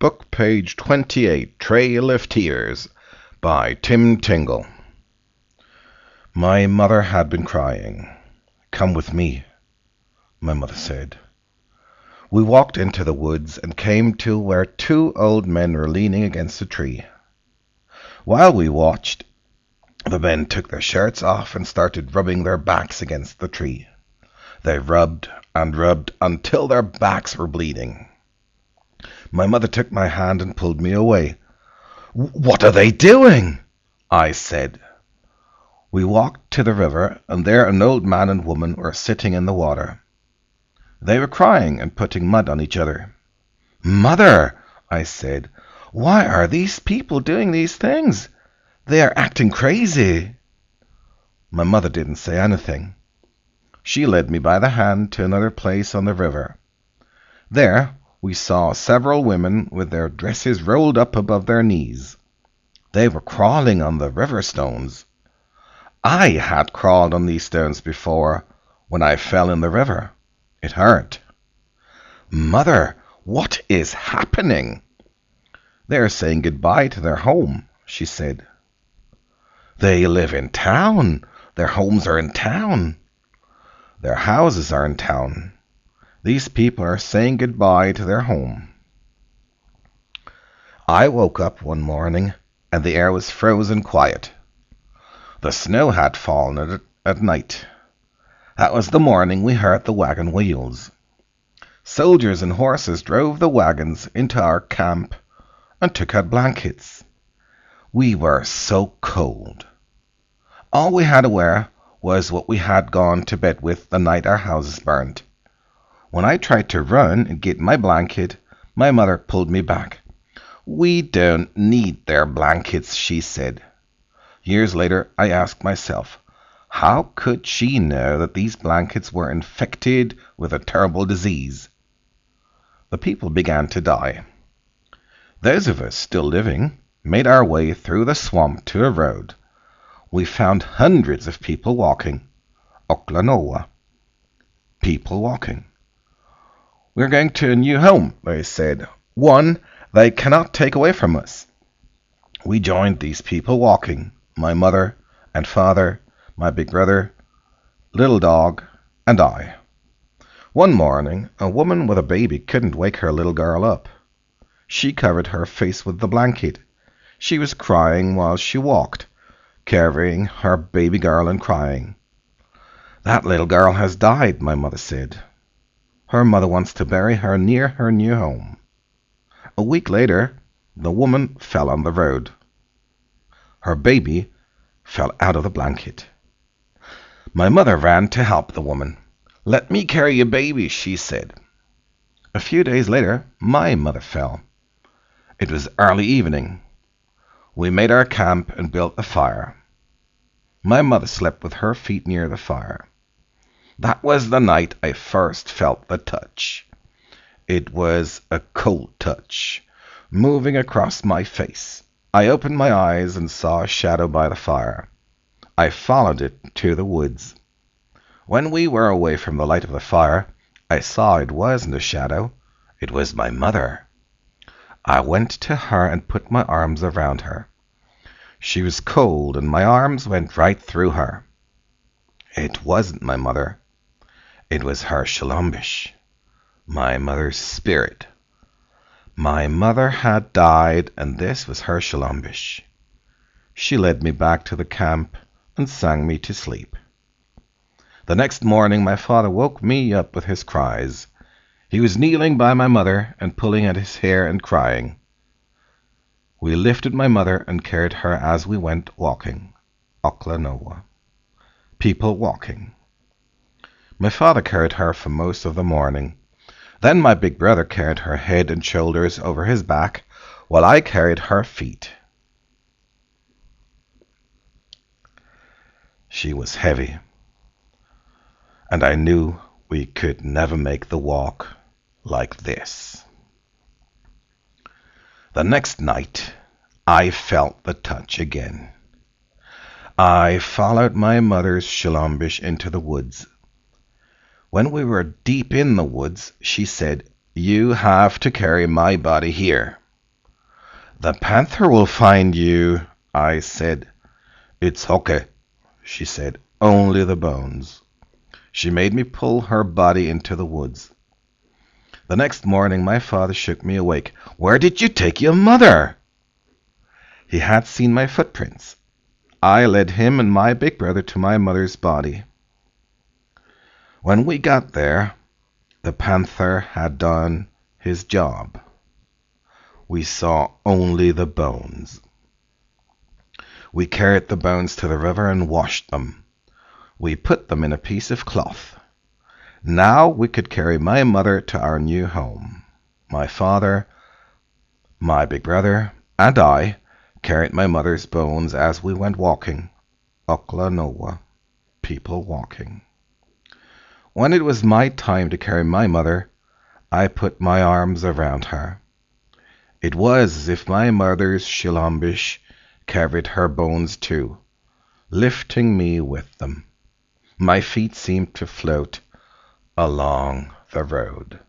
Book page 28, Trail of Tears, by Tingle. My mother had been crying. "Come with me," my mother said. We walked into the woods and came to where two old men were leaning against a tree. While we watched, the men took their shirts off and started rubbing their backs against the tree. They rubbed and rubbed until their backs were bleeding. My mother took my hand and pulled me away. "What are they doing?" I said. We walked to the river, and there an old man and woman were sitting in the water. They were crying and putting mud on each other. "Mother," I said, "why are these people doing these things? They are acting crazy." My mother didn't say anything. She led me by the hand to another place on the river. There we saw several women with their dresses rolled up above their knees. They were crawling on the river stones. I had crawled on these stones before when I fell in the river. It hurt. "Mother, what is happening?" "They are saying goodbye to their home," she said. "They live in town. Their homes are in town." "Their houses are in town. These people are saying goodbye to their home." I woke up one morning and the air was frozen quiet. The snow had fallen at night. That was the morning we heard the wagon wheels. Soldiers and horses drove the wagons into our camp and took out blankets. We were so cold. All we had to wear was what we had gone to bed with the night our houses burned. When I tried to run and get my blanket, my mother pulled me back. "We don't need their blankets," she said. Years later, I asked myself, how could she know that these blankets were infected with a terrible disease? The people began to die. Those of us still living made our way through the swamp to a road. We found hundreds of people walking. Oklanoa. People walking. "We're going to a new home," they said. "One they cannot take away from us." We joined these people walking, my mother and father, my big brother, little dog, and I. One morning, a woman with a baby couldn't wake her little girl up. She covered her face with the blanket. She was crying while she walked, carrying her baby girl and crying. "That little girl has died," my mother said. Her mother wants to bury her near her new home. A week later, the woman fell on the road. Her baby fell out of the blanket. My mother ran to help the woman. "Let me carry your baby," she said. A few days later, my mother fell. It was early evening. We made our camp and built a fire. My mother slept with her feet near the fire. That was the night I first felt the touch. It was a cold touch, moving across my face. I opened my eyes and saw a shadow by the fire. I followed it to the woods. When we were away from the light of the fire, I saw it wasn't a shadow. It was my mother. I went to her and put my arms around her. She was cold, and my arms went right through her. It wasn't my mother. It was her Shalombish, my mother's spirit. My mother had died, and this was her Shalombish. She led me back to the camp and sang me to sleep. The next morning my father woke me up with his cries. He was kneeling by my mother and pulling at his hair and crying. We lifted my mother and carried her as we went walking. Oklanoa. People walking. My father carried her for most of the morning. Then my big brother carried her head and shoulders over his back, while I carried her feet. She was heavy, and I knew we could never make the walk like this. The next night, I felt the touch again. I followed my mother's Shalombish into the woods. When we were deep in the woods, she said, "You have to carry my body here." "The panther will find you," I said. "It's okay," she said, "only the bones." She made me pull her body into the woods. The next morning my father shook me awake. "Where did you take your mother?" He had seen my footprints. I led him and my big brother to my mother's body. When we got there, the panther had done his job. We saw only the bones. We carried the bones to the river and washed them. We put them in a piece of cloth. Now we could carry my mother to our new home. My father, my big brother, and I carried my mother's bones as we went walking. Oklahoma, people walking. When it was my time to carry my mother, I put my arms around her. It was as if my mother's shillambish carried her bones too, lifting me with them. My feet seemed to float along the road.